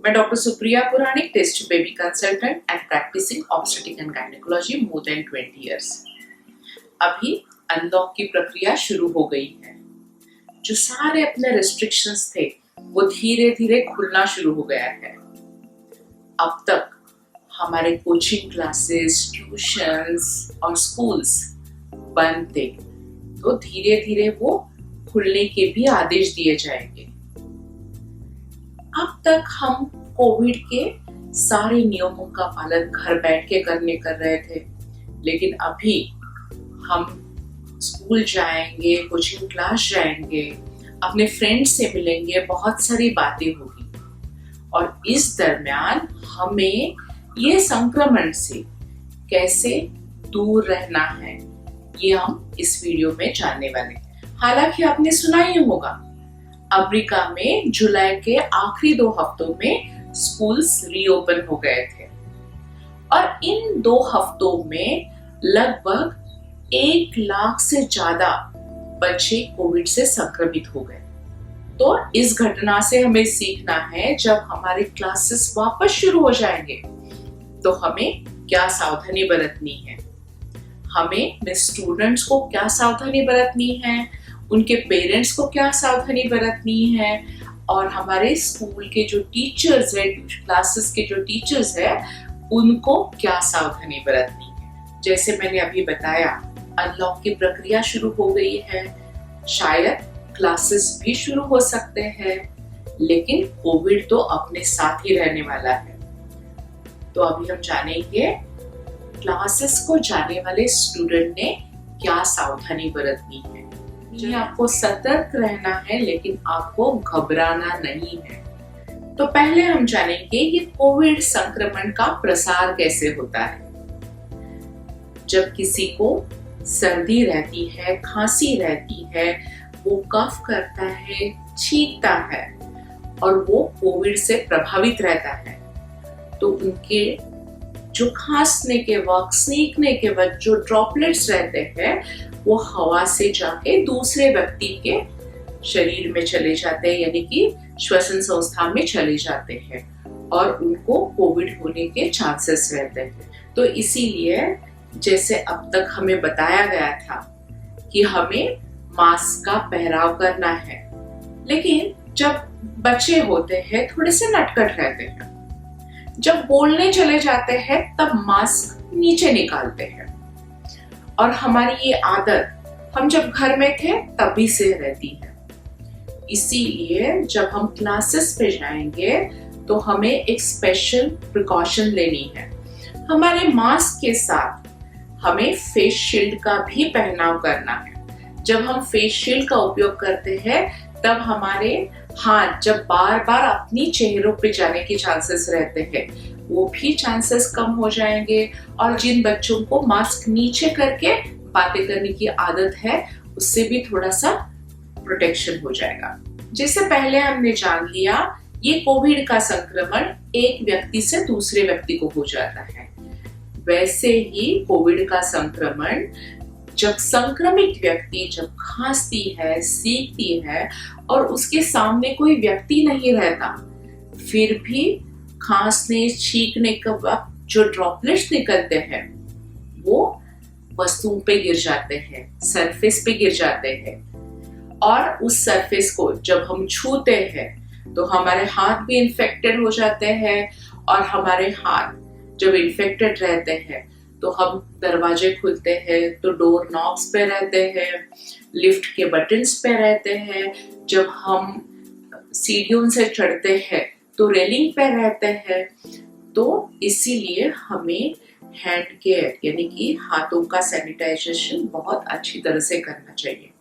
मैं doctor Supriya Puranik, test baby consultant and practising obstetric and gynaecology more than 20 years. अभी unlock की प्रक्रिया शुरू हो गई है। जो सारे अपने रिस्ट्रिक्शंस थे वो धीरे धीरे खुलना शुरू हो गया है। अब तक हमारे कोचिंग क्लासेस, ट्यूशंस और स्कूल्स बंद थे, तो धीरे धीरे वो खुलने के भी आदेश दिए जाएंगे। अब तक हम कोविड के सारे नियमों का पालन घर बैठ के कर रहे थे, लेकिन अभी हम स्कूल जाएंगे, कोचिंग क्लास जाएंगे, अपने फ्रेंड्स से मिलेंगे, बहुत सारी बातें होगी और इस दरमियान हमें ये संक्रमण से कैसे दूर रहना है, ये हम इस वीडियो में जानने वाले हैं। हालांकि आपने सुना ही होगा, अमेरिका में जुलाई के आखिरी 2 हफ्तों में स्कूल्स रीओपन हो गए थे और इन 2 हफ्तों में लगभग 1 लाख से ज्यादा बच्चे कोविड से संक्रमित हो गए। तो इस घटना से हमें सीखना है, जब हमारे क्लासेस वापस शुरू हो जाएंगे तो हमें क्या सावधानी बरतनी है, हमें स्टूडेंट्स को क्या सावधानी बरतनी है, उनके पेरेंट्स को क्या सावधानी बरतनी है और हमारे स्कूल के जो टीचर्स हैं, क्लासेस के जो टीचर्स हैं, उनको क्या सावधानी बरतनी है। जैसे मैंने अभी बताया, अनलॉक की प्रक्रिया शुरू हो गई है, शायद क्लासेस भी शुरू हो सकते हैं, लेकिन कोविड तो अपने साथ ही रहने वाला है। तो अभी हम जानेंगे क्लासेस को जाने वाले स्टूडेंट ने क्या सावधानी बरतनी है। जी, आपको सतर्क रहना है, लेकिन आपको घबराना नहीं है। तो पहले हम जानेंगे कि कोविड संक्रमण का प्रसार कैसे होता है। जब किसी को सर्दी रहती है, खांसी रहती है, वो कफ करता है, छींकता है और वो कोविड से प्रभावित रहता है, तो उनके जो खांसने के वक्त, स्नीकने के वक्त जो ड्रॉपलेट्स रहते हैं वो हवा से जाके दूसरे व्यक्ति के शरीर में चले जाते हैं, यानी कि श्वसन संस्था में चले जाते हैं और उनको कोविड होने के चांसेस रहते हैं। तो इसीलिए जैसे अब तक हमें बताया गया था कि हमें मास्क का पहराव करना है, लेकिन जब बच्चे होते हैं थोड़े से नटखट रहते हैं, जब बोलने चले जाते हैं तब मास्क नीचे निकालते हैं और हमारी ये आदत हम जब घर में थे तभी से रहती है। इसीलिए जब हम क्लासेस पे जाएंगे तो हमें एक स्पेशल प्रिकॉशन लेनी है। हमारे मास्क के साथ हमें फेस शील्ड का भी पहनाव करना है। जब हम फेस शील्ड का उपयोग करते हैं तब हमारे हाथ जब बार बार अपनी चेहरों पे जाने के चांसेस रहते हैं, वो भी चांसेस कम हो जाएंगे और जिन बच्चों को मास्क नीचे करके बातें करने की आदत है उससे भी थोड़ा सा प्रोटेक्शन हो जाएगा। जैसे पहले हमने जान लिया, ये कोविड का संक्रमण एक व्यक्ति से दूसरे व्यक्ति को हो जाता है, वैसे ही कोविड का संक्रमण जब संक्रमित व्यक्ति जब खांसती है, सीखती है और उसके सामने कोई व्यक्ति नहीं रहता, फिर भी खांसने, छींकने के वक्त जो ड्रॉपलेट्स निकलते हैं वो वस्तुओं पे गिर जाते हैं, सरफेस पे गिर जाते हैं और उस सरफेस को जब हम छूते हैं तो हमारे हाथ भी इन्फेक्टेड हो जाते हैं और हमारे हाथ जब इन्फेक्टेड रहते हैं तो हम दरवाजे खुलते हैं तो डोर नॉब्स पे रहते हैं, लिफ्ट के बटन्स पे रहते हैं, जब हम सीढ़ियों से चढ़ते हैं तो रेलिंग पे रहते हैं। तो इसीलिए हमें हैंड केयर यानी कि हाथों का सैनिटाइजेशन बहुत अच्छी तरह से करना चाहिए।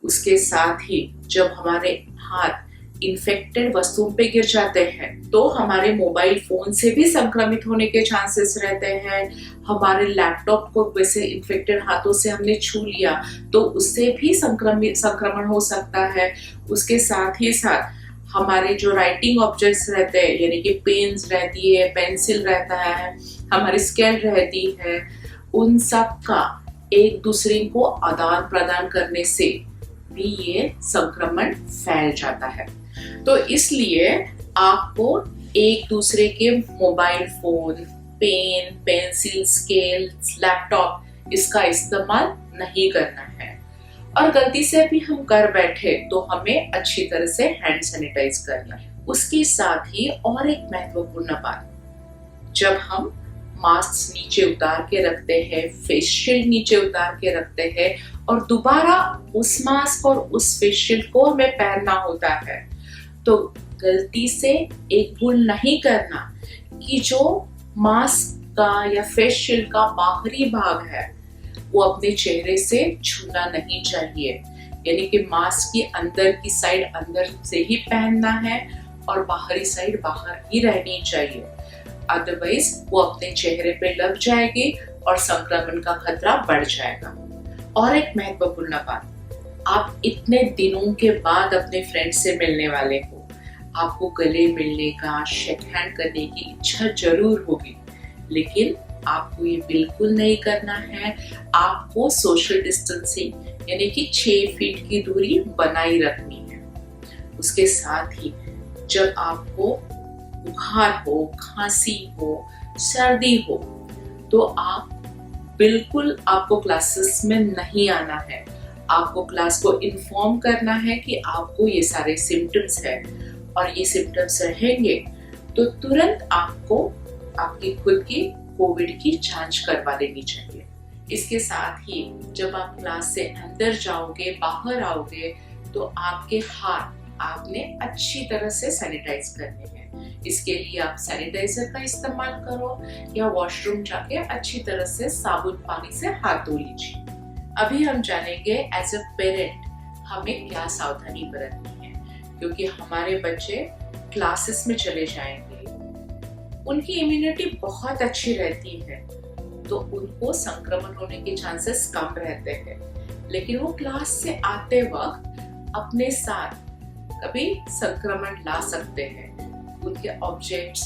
उसके साथ ही जब हमारे हाथ इन्फेक्टेड वस्तुओं पे गिर जाते हैं तो हमारे मोबाइल फोन से भी संक्रमित होने के चांसेस रहते हैं। हमारे लैपटॉप को वैसे इन्फेक्टेड हाथों से हमने छू लिया तो उससे भी संक्रमण हो सकता है। उसके साथ ही साथ हमारे जो राइटिंग ऑब्जेक्ट्स रहते हैं, यानी कि पेन्स रहती है, पेंसिल रहता है, हमारी स्केल रहती है, उन सब का एक दूसरे को आदान प्रदान करने से भी ये संक्रमण फैल जाता है। तो इसलिए आपको एक दूसरे के mobile phone, pen, pencil, scale, laptop इसका इस्तेमाल नहीं करना है। और गलती से भी हम कर बैठे तो हमें अच्छी तरह से हैंड सैनिटाइज करना है। उसके साथ ही और एक महत्वपूर्ण बात, जब हम मास्क नीचे उतार के रखते हैं, फेस शील्ड नीचे उतार के रखते हैं और दोबारा उस मास्क और उस फेस शील्ड को हमें पहनना होता है, तो गलती से एक भूल नहीं करना कि जो मास्क का या फेस शील्ड का बाहरी भाग है वो अपने चेहरे से छूना नहीं चाहिए। यानी कि मास्क की अंदर की साइड अंदर से ही पहनना है और बाहरी साइड बाहर ही रहनी चाहिए, अदरवाइज वो अपने चेहरे पे लग जाएगी और संक्रमण का खतरा बढ़ जाएगा। और एक महत्वपूर्ण बात, आप इतने दिनों के बाद अपने फ्रेंड से मिलने वाले हो, आपको गले मिलने का, शेक हैंड करने की इच्छा जरूर होगी, लेकिन आपको ये बिल्कुल नहीं करना है। आपको सोशल डिस्टेंसिंग यानी कि 6 फीट की दूरी बनाई रखनी है। उसके साथ ही जब आपको बुखार हो, खांसी हो, सर्दी हो, तो आप बिल्कुल आपको क्लासेस में नहीं आना है। आपको क्लास को इन्फॉर्म करना है कि आपको ये सारे सिम्टम्स है और ये सिम्टम्स रहेंगे तो तुरंत आपको आपकी खुद की कोविड की जांच करवा लेनी चाहिए। इसके साथ ही जब आप क्लास से अंदर जाओगे, बाहर आओगे, तो आपके हाथ आपने अच्छी तरह से सैनिटाइज करने हैं। इसके लिए आप सैनिटाइजर का इस्तेमाल करो या वॉशरूम जाके अच्छी तरह से साबुन पानी से हाथ धो लीजिए। अभी हम जानेंगे एज अ पेरेंट हमें क्या सावधानी बरतनी है, क्योंकि हमारे बच्चे क्लासेस में चले जाएंगे, उनकी इम्यूनिटी बहुत अच्छी रहती है तो उनको संक्रमण होने के चांसेस कम रहते हैं, लेकिन वो क्लास से आते वक्त अपने साथ कभी संक्रमण ला सकते हैं। उनके ऑब्जेक्ट्स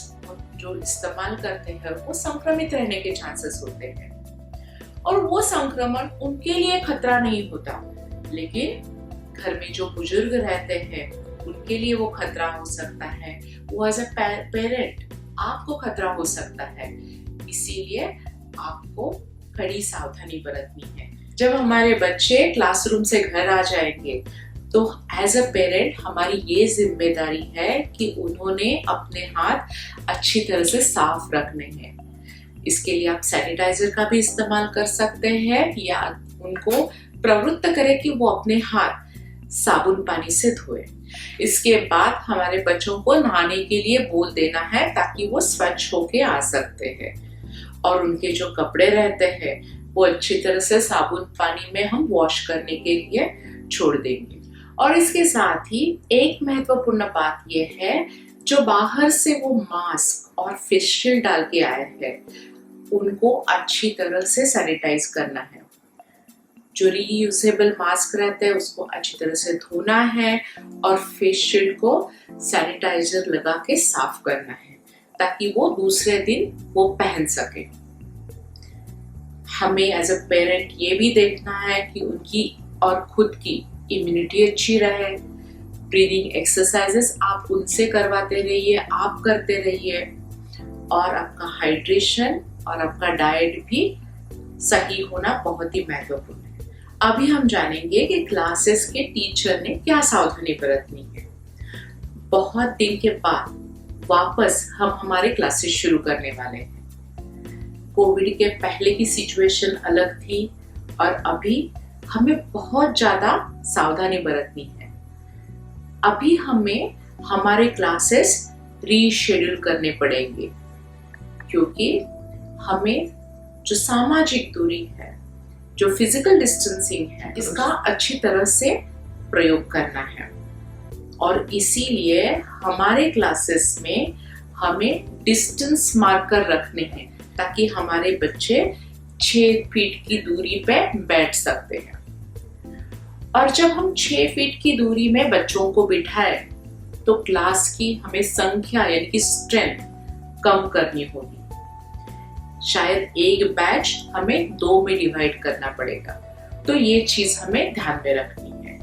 जो इस्तेमाल करते हैं वो संक्रमित रहने के चांसेस होते हैं और वो संक्रमण उनके लिए खतरा नहीं होता, लेकिन घर में जो बुजुर्ग रहते हैं उनके लिए वो खतरा हो सकता है। वो एज अ पेरेंट आपको खतरा हो सकता है, इसीलिए आपको कड़ी सावधानी बरतनी है। जब हमारे बच्चे क्लासरूम से घर आ जाएंगे तो एज अ पेरेंट हमारी ये जिम्मेदारी है कि उन्होंने अपने हाथ अच्छी तरह से साफ रखने हैं। इसके लिए आप सैनिटाइजर का भी इस्तेमाल कर सकते हैं या उनको प्रवृत्त करें कि वो अपने हाथ साबुन पानी से धोए। इसके बाद हमारे बच्चों को नहाने के लिए बोल देना है ताकि वो स्वच्छ होके आ सकते हैं और उनके जो कपड़े रहते हैं वो अच्छी तरह से साबुन पानी में हम वॉश करने के लिए छोड़ देंगे। और इसके साथ ही एक महत्वपूर्ण बात यह है, जो बाहर से वो मास्क और फेस शील्ड डाल के आए हैं उनको अच्छी तरह से सैनिटाइज करना है। जो रीयूजेबल मास्क रहता है उसको अच्छी तरह से धोना है और फेस शील्ड को सैनिटाइजर लगा के साफ करना है ताकि वो दूसरे दिन वो पहन सके। हमें एज अ पेरेंट ये भी देखना है कि उनकी और खुद की इम्यूनिटी अच्छी रहे। ब्रीदिंग एक्सरसाइजेस आप उनसे करवाते रहिए, आप करते रहिए और आपका हाइड्रेशन और आपका डाइट भी सही होना बहुत ही महत्वपूर्ण है। अभी हम जानेंगे कि क्लासेस के टीचर ने क्या सावधानी बरतनी है। बहुत दिन के बाद वापस हम हमारे क्लासेस शुरू करने वाले हैं। कोविड के पहले की सिचुएशन अलग थी और अभी हमें बहुत ज्यादा सावधानी बरतनी है। अभी हमें हमारे क्लासेस रीशेड्यूल करने पड़ेंगे क्योंकि हमें जो सामाजिक दूरी है, जो फिजिकल डिस्टेंसिंग है, इसका अच्छी तरह से प्रयोग करना है और इसीलिए हमारे क्लासेस में हमें डिस्टेंस मार्कर रखने हैं ताकि हमारे बच्चे 6 फीट की दूरी पे बैठ सकते हैं। और जब हम 6 फीट की दूरी में बच्चों को बिठाए तो क्लास की हमें संख्या यानी कि स्ट्रेंथ कम करनी होगी। शायद एक बैच हमें 2 में डिवाइड करना पड़ेगा, तो ये चीज हमें ध्यान में रखनी है।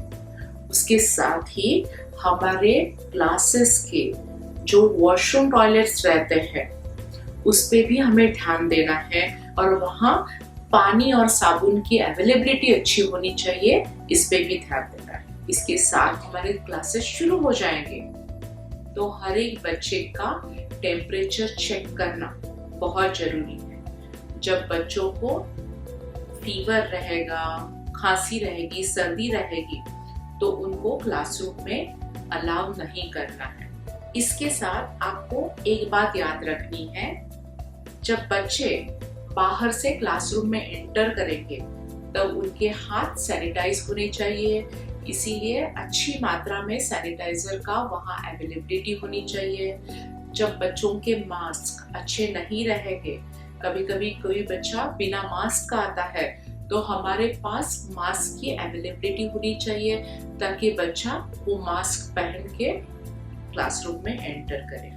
उसके साथ ही हमारे क्लासेस के जो वॉशरूम टॉयलेट्स रहते हैं उस पे भी हमें ध्यान देना है और वहाँ पानी और साबुन की अवेलेबिलिटी अच्छी होनी चाहिए, इस पे भी ध्यान देना है। इसके साथ हमारे क्लासेस शुरू हो जाएंगे, तो हर एक बच्चे का टेम्परेचर चेक करना बहुत जरूरी है। जब बच्चों को फीवर रहेगा, खांसी रहेगी, सर्दी रहेगी, तो उनको क्लासरूम में अलाउ नहीं करना है। इसके साथ आपको एक बात याद रखनी है, जब बच्चे बाहर से क्लासरूम में एंटर करेंगे तब उनके हाथ सैनिटाइज होने चाहिए, इसीलिए अच्छी मात्रा में सैनिटाइजर का वहाँ अवेलेबिलिटी होनी चाहिए। जब बच्चों के मास्क अच्छे नहीं रहेंगे, कभी कभी कोई बच्चा बिना मास्क का आता है, तो हमारे पास मास्क की अवेलेबिलिटी होनी चाहिए ताकि बच्चा वो मास्क पहन के क्लासरूम में एंटर करे।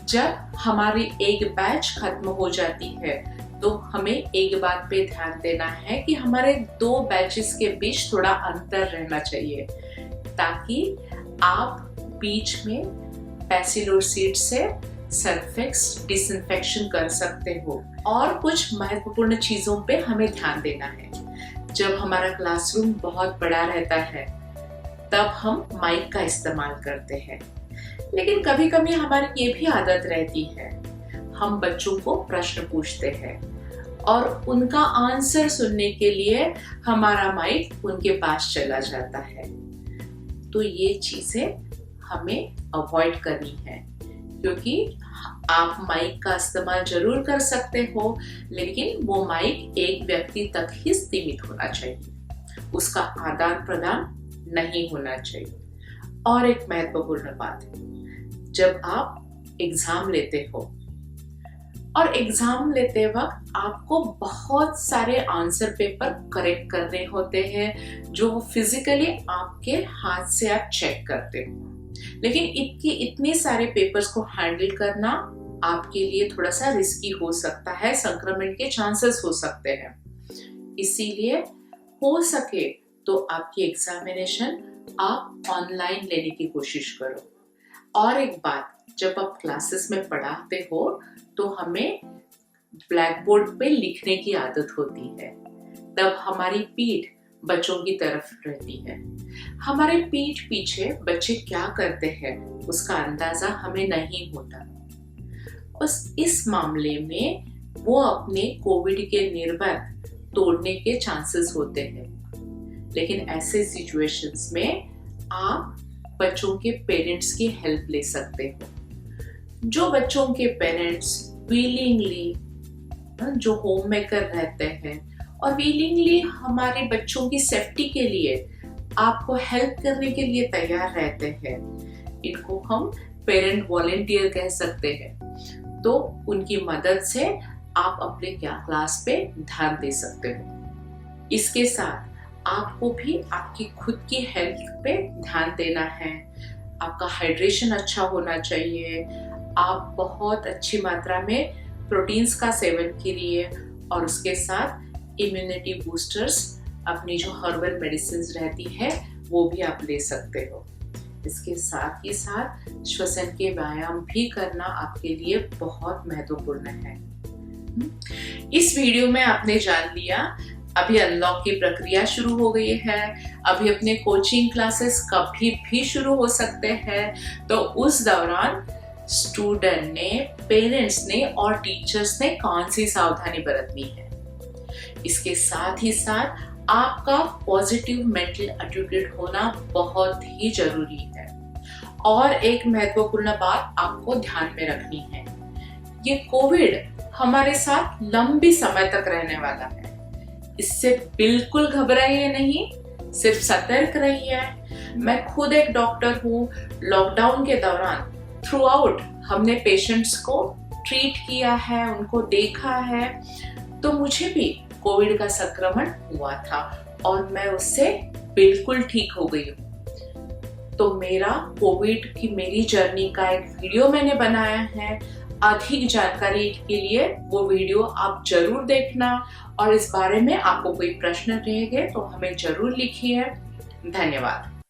जब हमारी एक बैच खत्म हो जाती है तो हमें एक बात पे ध्यान देना है कि हमारे 2 बैचेस के बीच थोड़ा अंतर रहना चाहिए, ताकि आप बीच में पैसिलोसीड से सरफेक्स डिसइंफेक्शन कर सकते हो। और कुछ महत्वपूर्ण चीजों पे हमें ध्यान देना है। जब हमारा क्लासरूम बहुत बड़ा रहता है तब हम माइक का इस्तेमाल करते हैं, लेकिन कभी कभी हमारी ये भी आदत रहती है, हम बच्चों को प्रश्न पूछते हैं और उनका आंसर सुनने के लिए हमारा माइक उनके पास चला जाता है। तो ये चीजें हमें अवॉइड करनी है, क्योंकि आप माइक का इस्तेमाल जरूर कर सकते हो, लेकिन वो माइक एक व्यक्ति तक ही सीमित होना चाहिए, उसका आदान प्रदान नहीं होना चाहिए। और एक महत्वपूर्ण बात है, जब आप एग्जाम लेते हो और एग्जाम लेते वक्त आपको बहुत सारे आंसर पेपर करेक्ट करने होते हैं, जो फिजिकली आपके हाथ से आप चेक करते हो, लेकिन इतने सारे पेपर्स को हैंडल करना आपके लिए थोड़ा सा रिस्की हो सकता है, संक्रमण के चांसेस हो सकते हैं। इसीलिए हो सके तो आपकी एग्जामिनेशन आप ऑनलाइन लेने की कोशिश करो। और एक बात, जब आप क्लासेस में पढ़ाते हो तो हमें ब्लैक बोर्ड पे लिखने की आदत होती है, तब हमारी पीठ बच्चों की तरफ रहती है। हमारे पीठ पीछे बच्चे क्या करते हैं उसका अंदाजा हमें नहीं होता। इस मामले में वो अपने कोविड के निर्बंध तोड़ने के चांसेस होते हैं। लेकिन ऐसे सिचुएशंस में आप बच्चों के पेरेंट्स की हेल्प ले सकते हो। जो बच्चों के पेरेंट्स विलिंगली, जो होम मेकर रहते हैं और विलिंगली हमारे बच्चों की सेफ्टी के लिए आपको हेल्प करने के लिए तैयार रहते हैं, इनको हम पेरेंट वॉलंटियर कह सकते हैं। तो उनकी मदद से आप अपने क्लास पे ध्यान दे सकते हो। इसके साथ आपको भी आपकी खुद की हेल्थ पे ध्यान देना है। आपका हाइड्रेशन अच्छा होना चाहिए, आप बहुत अच्छी मात्रा में प्रोटीन्स का सेवन करिए और उसके साथ इम्यूनिटी बूस्टर्स, अपनी जो हर्बल मेडिसिन रहती है वो भी आप ले सकते हो। इसके साथ ही साथ श्वसन के व्यायाम भी करना आपके लिए बहुत महत्वपूर्ण है। इस वीडियो में आपने जान लिया, अभी अनलॉक की प्रक्रिया शुरू हो गई है, अभी अपने कोचिंग क्लासेस कभी भी शुरू हो सकते हैं। तो उस दौरान स्टूडेंट ने, पेरेंट्स ने और टीचर्स ने कौन सी सावधानी बरतनी है। इसके साथ ही साथ आपका पॉजिटिव मेंटल एटीट्यूड होना बहुत ही जरूरी है। और एक महत्वपूर्ण बात आपको ध्यान में रखनी है, ये कोविड हमारे साथ लंबी समय तक रहने वाला है। इससे बिल्कुल घबराइए नहीं, सिर्फ सतर्क रहिए। मैं खुद एक डॉक्टर हूँ। लॉकडाउन के दौरान थ्रू आउट हमने पेशेंट्स को ट्रीट किया है, उनको देखा है, तो मुझे भी कोविड का संक्रमण हुआ था और मैं उससे बिल्कुल ठीक हो गई हूँ। तो मेरा कोविड की मेरी जर्नी का एक वीडियो मैंने बनाया है। अधिक जानकारी के लिए वो वीडियो आप जरूर देखना और इस बारे में आपको कोई प्रश्न रहेंगे तो हमें जरूर लिखिए। धन्यवाद।